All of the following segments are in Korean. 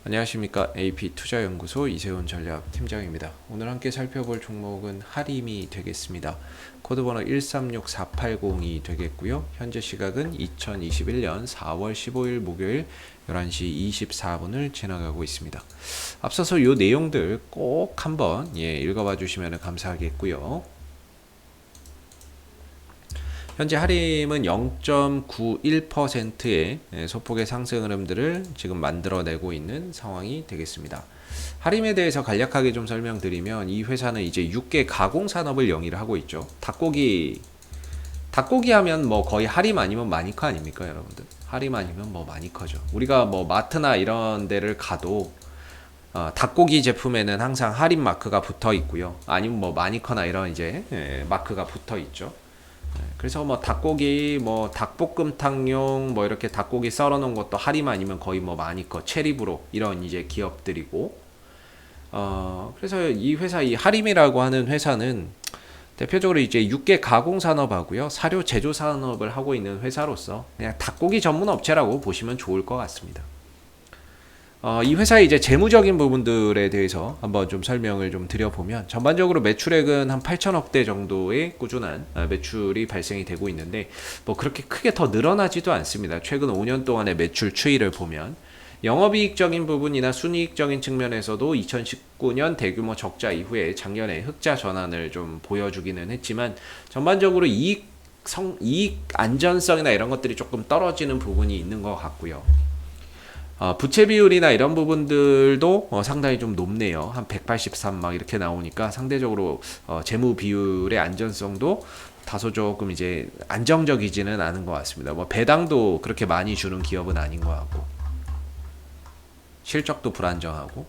안녕하십니까. AP투자연구소 이세훈 전략팀장입니다. 오늘 함께 살펴볼 종목은 하림이 되겠습니다. 코드번호 136480이 되겠고요. 현재 시각은 2021년 4월 15일 목요일 11시 24분을 지나가고 있습니다. 앞서서 이 내용들 꼭 한번 읽어봐 주시면 감사하겠고요. 현재 하림은 0.91%의 소폭의 상승 흐름들을 지금 만들어내고 있는 상황이 되겠습니다. 하림에 대해서 간략하게 좀 설명드리면 이 회사는 이제 육개 가공 산업을 영위를 하고 있죠. 닭고기 하면 뭐 거의 하림 아니면 마니커 아닙니까, 여러분들? 하림 아니면 뭐 마니커죠. 우리가 뭐 마트나 이런 데를 가도 닭고기 제품에는 항상 하림 마크가 붙어 있고요. 아니면 뭐 마니커나 이런 이제 마크가 붙어 있죠. 그래서 뭐 닭고기, 뭐 닭볶음탕용, 뭐 이렇게 닭고기 썰어 놓은 것도 하림 아니면 거의 뭐 마니커, 체리브로 이런 이제 기업들이고, 그래서 이 회사 이 하림이라고 하는 회사는 대표적으로 이제 육개 가공 산업하고요, 사료 제조 산업을 하고 있는 회사로서 그냥 닭고기 전문 업체라고 보시면 좋을 것 같습니다. 이 회사의 이제 재무적인 부분들에 대해서 한번 좀 설명을 좀 드려보면, 전반적으로 매출액은 한 8천억대 정도의 꾸준한 매출이 발생이 되고 있는데 뭐 그렇게 크게 더 늘어나지도 않습니다. 최근 5년 동안의 매출 추이를 보면 영업이익적인 부분이나 순이익적인 측면에서도 2019년 대규모 적자 이후에 작년에 흑자 전환을 좀 보여주기는 했지만, 전반적으로 이익 안전성이나 이런 것들이 조금 떨어지는 부분이 있는 것 같고요. 부채 비율이나 이런 부분들도 상당히 좀 높네요. 한 183 막 이렇게 나오니까 상대적으로 재무 비율의 안전성도 다소 조금 이제 안정적이지는 않은 것 같습니다. 뭐 배당도 그렇게 많이 주는 기업은 아닌 것 같고, 실적도 불안정하고,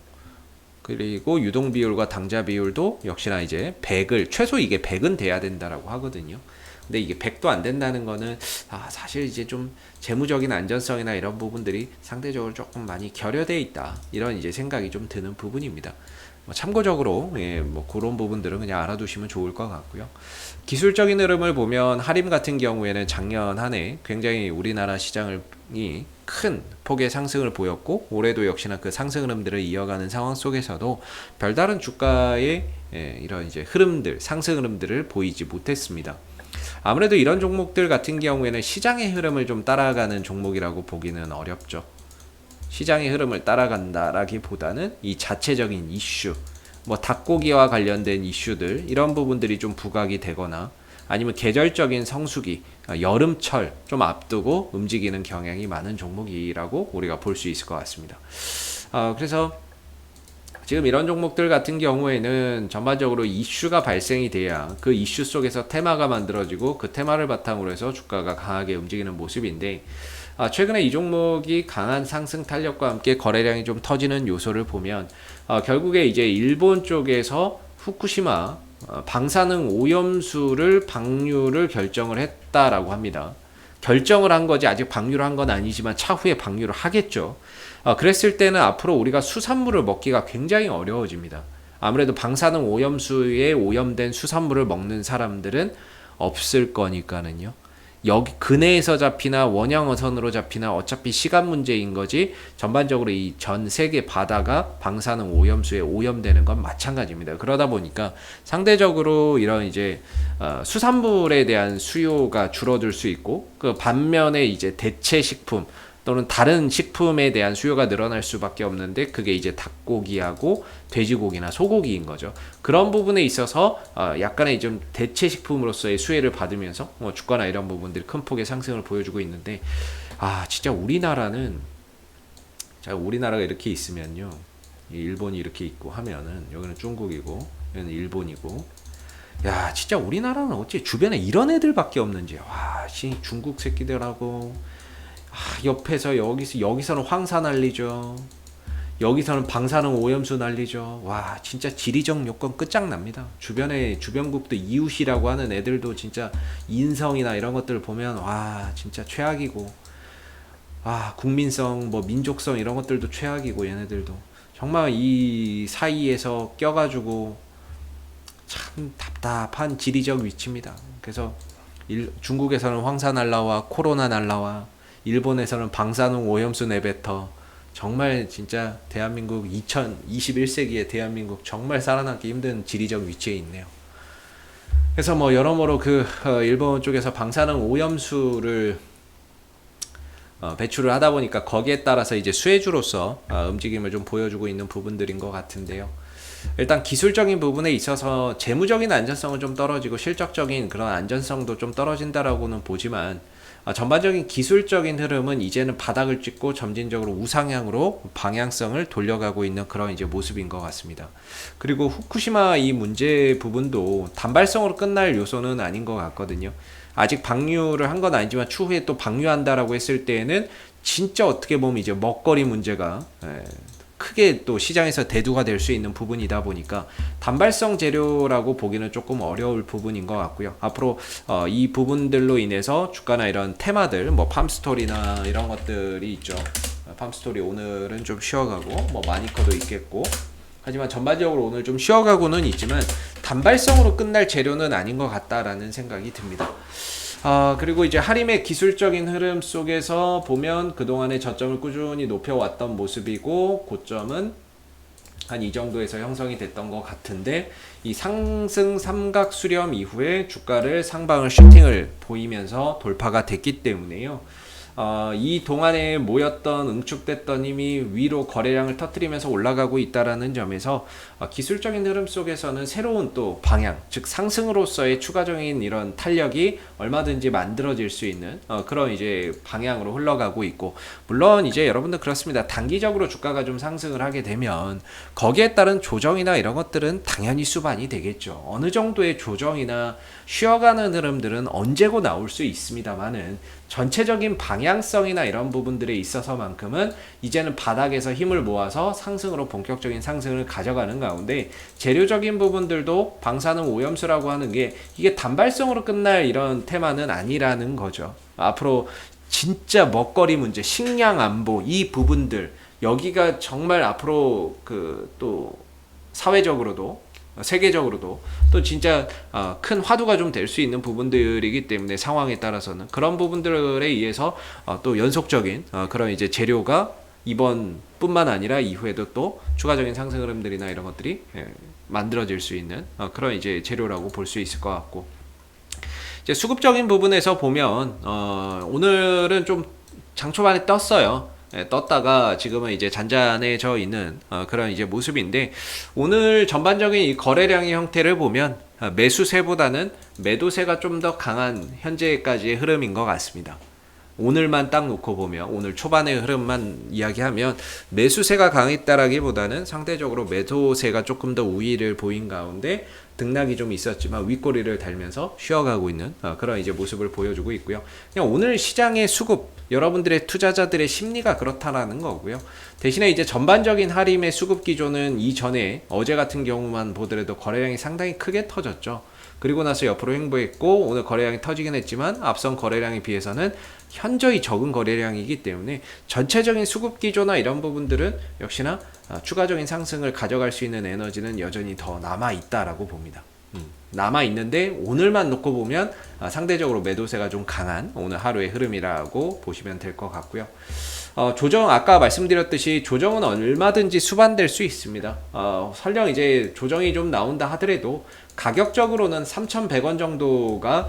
그리고 유동 비율과 당자 비율도 역시나 이제 100을 최소 이게 100은 돼야 된다라고 하거든요. 근데 이게 100도 안 된다는 거는 사실 이제 좀 재무적인 안전성이나 이런 부분들이 상대적으로 조금 많이 결여돼 있다, 이런 이제 생각이 좀 드는 부분입니다. 참고적으로 뭐 그런 부분들은 그냥 알아두시면 좋을 것 같고요. 기술적인 흐름을 보면 하림 같은 경우에는 작년 한 해 굉장히 우리나라 시장이 큰 폭의 상승을 보였고, 올해도 역시나 그 상승 흐름들을 이어가는 상황 속에서도 별다른 주가의 이런 이제 흐름들, 상승 흐름들을 보이지 못했습니다. 아무래도 이런 종목들 같은 경우에는 시장의 흐름을 좀 따라가는 종목이라고 보기는 어렵죠. 시장의 흐름을 따라간다라기보다는 이 자체적인 이슈, 뭐 닭고기와 관련된 이슈들, 이런 부분들이 좀 부각이 되거나 아니면 계절적인 성수기, 여름철 좀 앞두고 움직이는 경향이 많은 종목이라고 우리가 볼 수 있을 것 같습니다. 그래서 지금 이런 종목들 같은 경우에는 전반적으로 이슈가 발생이 돼야 그 이슈 속에서 테마가 만들어지고 그 테마를 바탕으로 해서 주가가 강하게 움직이는 모습인데, 최근에 이 종목이 강한 상승 탄력과 함께 거래량이 좀 터지는 요소를 보면 결국에 이제 일본 쪽에서 후쿠시마 방사능 오염수를 방류를 결정을 했다라고 합니다. 결정을 한 거지 아직 방류를 한 건 아니지만 차후에 방류를 하겠죠. 그랬을 때는 앞으로 우리가 수산물을 먹기가 굉장히 어려워집니다. 아무래도 방사능 오염수에 오염된 수산물을 먹는 사람들은 없을 거니까는요. 여기 근해에서 잡히나 원양어선으로 잡히나 어차피 시간 문제인 거지, 전반적으로 이 전 세계 바다가 방사능 오염수에 오염되는 건 마찬가지입니다. 그러다 보니까 상대적으로 이런 이제 수산물에 대한 수요가 줄어들 수 있고, 그 반면에 이제 대체 식품 또는 다른 식품에 대한 수요가 늘어날 수밖에 없는데, 그게 이제 닭고기하고 돼지고기나 소고기인 거죠. 그런 부분에 있어서 약간의 좀 대체 식품으로서의 수혜를 받으면서 주가나 이런 부분들이 큰 폭의 상승을 보여주고 있는데, 진짜 우리나라는, 자, 우리나라가 이렇게 있으면요, 일본이 이렇게 있고 하면은 여기는 중국이고 여기는 일본이고, 야, 진짜 우리나라는 어찌 주변에 이런 애들밖에 없는지. 중국 새끼들하고 옆에서 여기서는 황사 난리죠. 여기서는 방사능 오염수 난리죠. 와, 진짜 지리적 요건 끝장납니다. 주변국도 이웃이라고 하는 애들도 진짜 인성이나 이런 것들을 보면 진짜 최악이고, 국민성, 뭐 민족성 이런 것들도 최악이고, 얘네들도 정말 이 사이에서 껴가지고 참 답답한 지리적 위치입니다. 그래서 중국에서는 황사 날라와 코로나 날라와, 일본에서는 방사능 오염수 내뱉어, 정말 진짜 대한민국 2021세기의 대한민국 정말 살아남기 힘든 지리적 위치에 있네요. 그래서 뭐 여러모로 일본 쪽에서 방사능 오염수를 배출을 하다 보니까 거기에 따라서 이제 수혜주로서 움직임을 좀 보여주고 있는 부분들인 것 같은데요. 일단 기술적인 부분에 있어서 재무적인 안전성은 좀 떨어지고 실적적인 그런 안전성도 좀 떨어진다라고는 보지만 전반적인 기술적인 흐름은 이제는 바닥을 찍고 점진적으로 우상향으로 방향성을 돌려가고 있는 그런 이제 모습인 것 같습니다. 그리고 후쿠시마 이 문제 부분도 단발성으로 끝날 요소는 아닌 것 같거든요. 아직 방류를 한 건 아니지만 추후에 또 방류한다라고 했을 때에는 진짜 어떻게 보면 이제 먹거리 문제가 크게 또 시장에서 대두가 될 수 있는 부분이다 보니까 단발성 재료라고 보기는 조금 어려울 부분인 것 같고요. 앞으로 이 부분들로 인해서 주가나 이런 테마들, 뭐 팜스토리나 이런 것들이 있죠. 팜스토리 오늘은 좀 쉬어가고 뭐 마니커도 있겠고, 하지만 전반적으로 오늘 좀 쉬어가고는 있지만 단발성으로 끝날 재료는 아닌 것 같다라는 생각이 듭니다. 그리고 이제 하림의 기술적인 흐름 속에서 보면 그동안의 저점을 꾸준히 높여왔던 모습이고, 고점은 한 이 정도에서 형성이 됐던 것 같은데, 이 상승 삼각 수렴 이후에 주가를 상방을 슈팅을 보이면서 돌파가 됐기 때문에요. 이 동안에 모였던 응축됐던 힘이 위로 거래량을 터뜨리면서 올라가고 있다라는 점에서 기술적인 흐름 속에서는 새로운 또 방향, 즉 상승으로서의 추가적인 이런 탄력이 얼마든지 만들어질 수 있는 그런 이제 방향으로 흘러가고 있고, 물론 이제 여러분들 그렇습니다. 단기적으로 주가가 좀 상승을 하게 되면 거기에 따른 조정이나 이런 것들은 당연히 수반이 되겠죠. 어느 정도의 조정이나 쉬어가는 흐름들은 언제고 나올 수 있습니다만은 전체적인 방향성이나 이런 부분들에 있어서만큼은 이제는 바닥에서 힘을 모아서 상승으로 본격적인 상승을 가져가는 가운데, 재료적인 부분들도 방사능 오염수라고 하는 게 이게 단발성으로 끝날 이런 테마는 아니라는 거죠. 앞으로 진짜 먹거리 문제, 식량 안보 이 부분들, 여기가 정말 앞으로 또 사회적으로도 세계적으로도 또 진짜 큰 화두가 좀 될 수 있는 부분들이기 때문에, 상황에 따라서는 그런 부분들에 의해서 또 연속적인 그런 이제 재료가 이번 뿐만 아니라 이후에도 또 추가적인 상승 흐름들이나 이런 것들이 만들어질 수 있는 그런 이제 재료라고 볼 수 있을 것 같고, 이제 수급적인 부분에서 보면 오늘은 좀 장 초반에 떴어요. 떴다가 지금은 이제 잔잔해져 있는 그런 이제 모습인데, 오늘 전반적인 이 거래량의 형태를 보면 매수세보다는 매도세가 좀 더 강한 현재까지의 흐름인 것 같습니다. 오늘만 딱 놓고 보면, 오늘 초반의 흐름만 이야기하면 매수세가 강했다라기보다는 상대적으로 매도세가 조금 더 우위를 보인 가운데 등락이 좀 있었지만 윗꼬리를 달면서 쉬어가고 있는 그런 이제 모습을 보여주고 있고요. 그냥 오늘 시장의 수급, 여러분들의 투자자들의 심리가 그렇다라는 거고요. 대신에 이제 전반적인 하림의 수급 기조는 이전에 어제 같은 경우만 보더라도 거래량이 상당히 크게 터졌죠. 그리고 나서 옆으로 횡보했고 오늘 거래량이 터지긴 했지만 앞선 거래량에 비해서는 현저히 적은 거래량이기 때문에 전체적인 수급 기조나 이런 부분들은 역시나 추가적인 상승을 가져갈 수 있는 에너지는 여전히 더 남아있다라고 봅니다. 남아있는데 오늘만 놓고 보면 상대적으로 매도세가 좀 강한 오늘 하루의 흐름이라고 보시면 될 것 같고요. 조정, 아까 말씀드렸듯이 조정은 얼마든지 수반될 수 있습니다. 설령 이제 조정이 좀 나온다 하더라도 가격적으로는 3,100원 정도가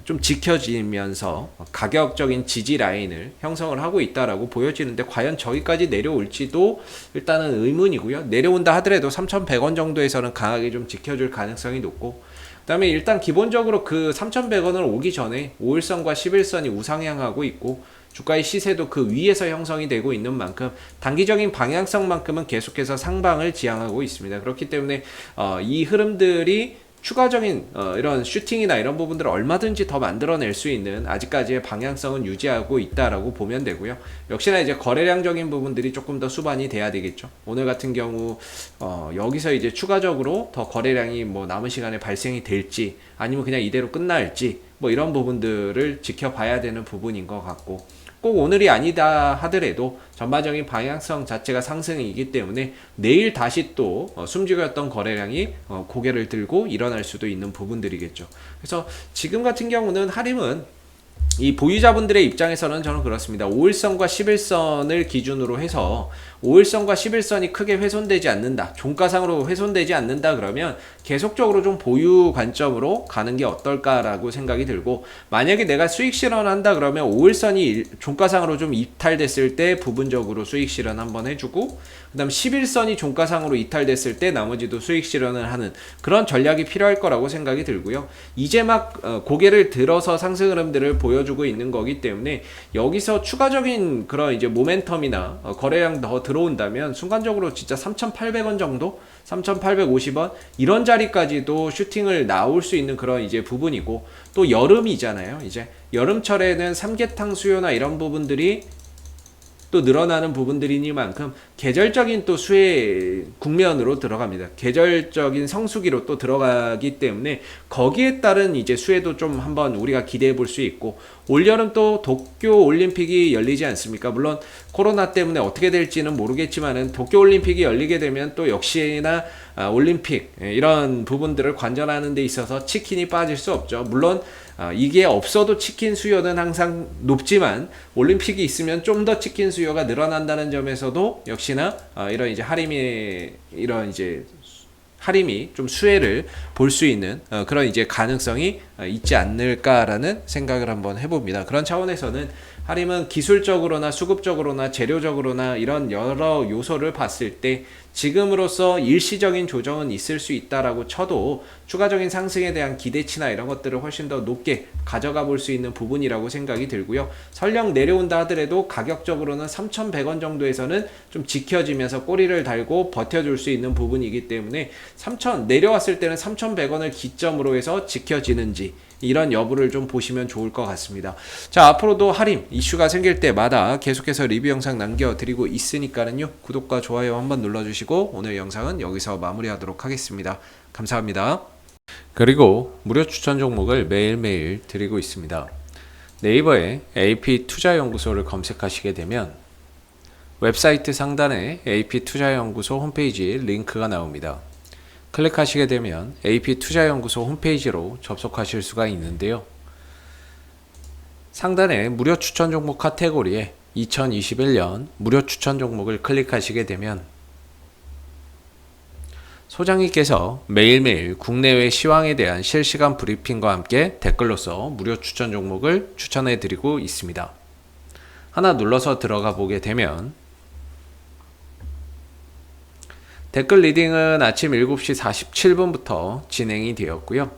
좀 지켜지면서 가격적인 지지 라인을 형성을 하고 있다라고 보여지는데, 과연 저기까지 내려올지도 일단은 의문이고요. 내려온다 하더라도 3,100원 정도에서는 강하게 좀 지켜줄 가능성이 높고, 그 다음에 일단 기본적으로 그 3,100원을 오기 전에 5일선과 11선이 우상향하고 있고 주가의 시세도 그 위에서 형성이 되고 있는 만큼 단기적인 방향성만큼은 계속해서 상방을 지향하고 있습니다. 그렇기 때문에 이 흐름들이 추가적인 이런 슈팅이나 이런 부분들을 얼마든지 더 만들어낼 수 있는 아직까지의 방향성은 유지하고 있다라고 보면 되고요. 역시나 이제 거래량적인 부분들이 조금 더 수반이 돼야 되겠죠. 오늘 같은 경우 여기서 이제 추가적으로 더 거래량이 뭐 남은 시간에 발생이 될지 아니면 그냥 이대로 끝날지 뭐 이런 부분들을 지켜봐야 되는 부분인 것 같고, 꼭 오늘이 아니다 하더라도 전반적인 방향성 자체가 상승이기 때문에 내일 다시 또 숨죽였던 거래량이 고개를 들고 일어날 수도 있는 부분들이겠죠. 그래서 지금 같은 경우는 하림은 이 보유자분들의 입장에서는 저는 그렇습니다. 5일선과 11선을 기준으로 해서 5일선과 11선이 크게 훼손되지 않는다. 종가상으로 훼손되지 않는다 그러면 계속적으로 좀 보유 관점으로 가는 게 어떨까라고 생각이 들고, 만약에 내가 수익 실현한다 그러면 5일선이 종가상으로 좀 이탈됐을 때 부분적으로 수익 실현 한번 해주고, 그 다음 11선이 종가상으로 이탈됐을 때 나머지도 수익 실현을 하는 그런 전략이 필요할 거라고 생각이 들고요. 이제 막 고개를 들어서 상승 흐름들을 보여주고 있는 거기 때문에 여기서 추가적인 그런 이제 모멘텀이나 거래량 더 들어온다면 순간적으로 진짜 3,800원 정도, 3,850원 이런 자리까지도 슈팅을 나올 수 있는 그런 이제 부분이고, 또 여름이잖아요. 이제 여름철에는 삼계탕 수요나 이런 부분들이 또 늘어나는 부분들이니만큼 계절적인 또 수혜 국면으로 들어갑니다. 계절적인 성수기로 또 들어가기 때문에 거기에 따른 이제 수혜도 좀 한번 우리가 기대해 볼 수 있고, 올여름 또 도쿄 올림픽이 열리지 않습니까? 물론 코로나 때문에 어떻게 될지는 모르겠지만은 도쿄 올림픽이 열리게 되면 또 역시나 올림픽 이런 부분들을 관전하는 데 있어서 치킨이 빠질 수 없죠. 물론 이게 없어도 치킨 수요는 항상 높지만 올림픽이 있으면 좀 더 치킨 수요가 늘어난다는 점에서도 역시나 이런 이제 할인이 좀 수혜를 볼 수 있는 그런 이제 가능성이 있지 않을까라는 생각을 한번 해봅니다. 그런 차원에서는 할인은 기술적으로나 수급적으로나 재료적으로나 이런 여러 요소를 봤을 때 지금으로서 일시적인 조정은 있을 수 있다라고 쳐도 추가적인 상승에 대한 기대치나 이런 것들을 훨씬 더 높게 가져가 볼 수 있는 부분이라고 생각이 들고요. 설령 내려온다 하더라도 가격적으로는 3,100원 정도에서는 좀 지켜지면서 꼬리를 달고 버텨줄 수 있는 부분이기 때문에 내려왔을 때는 3,100원을 기점으로 해서 지켜지는지 이런 여부를 좀 보시면 좋을 것 같습니다. 자, 앞으로도 할인 이슈가 생길 때마다 계속해서 리뷰 영상 남겨드리고 있으니까는요, 구독과 좋아요 한번 눌러주시고 오늘 영상은 여기서 마무리하도록 하겠습니다. 감사합니다. 그리고 무료 추천 종목을 매일매일 드리고 있습니다. 네이버에 AP투자연구소를 검색하시게 되면 웹사이트 상단에 AP투자연구소 홈페이지 링크가 나옵니다. 클릭하시게 되면 AP투자연구소 홈페이지로 접속하실 수가 있는데요. 상단에 무료 추천 종목 카테고리에 2021년 무료 추천 종목을 클릭하시게 되면 소장님께서 매일매일 국내외 시황에 대한 실시간 브리핑과 함께 댓글로서 무료 추천 종목을 추천해 드리고 있습니다. 하나 눌러서 들어가 보게 되면 댓글 리딩은 아침 7시 47분부터 진행이 되었고요.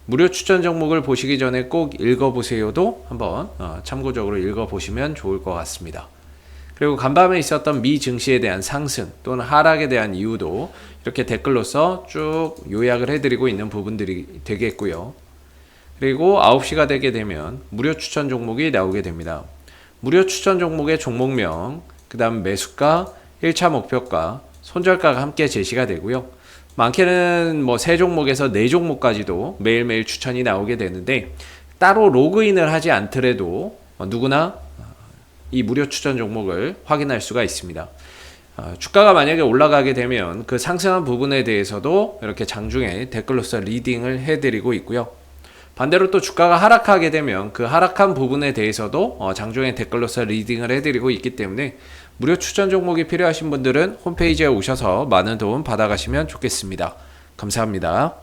무료 추천 종목을 보시기 전에 꼭 읽어보세요도 한번 참고적으로 읽어보시면 좋을 것 같습니다. 그리고 간밤에 있었던 미 증시에 대한 상승 또는 하락에 대한 이유도 이렇게 댓글로서 쭉 요약을 해드리고 있는 부분들이 되겠고요. 그리고 9시가 되게 되면 무료 추천 종목이 나오게 됩니다. 무료 추천 종목의 종목명, 그 다음 매수가, 1차 목표가, 손절가가 함께 제시가 되고요. 많게는 뭐 3종목에서 4종목까지도 매일매일 추천이 나오게 되는데, 따로 로그인을 하지 않더라도 누구나 이 무료 추천 종목을 확인할 수가 있습니다. 주가가 만약에 올라가게 되면 그 상승한 부분에 대해서도 이렇게 장중에 댓글로서 리딩을 해드리고 있고요. 반대로 또 주가가 하락하게 되면 그 하락한 부분에 대해서도 장중에 댓글로서 리딩을 해드리고 있기 때문에 무료 추천 종목이 필요하신 분들은 홈페이지에 오셔서 많은 도움 받아가시면 좋겠습니다. 감사합니다.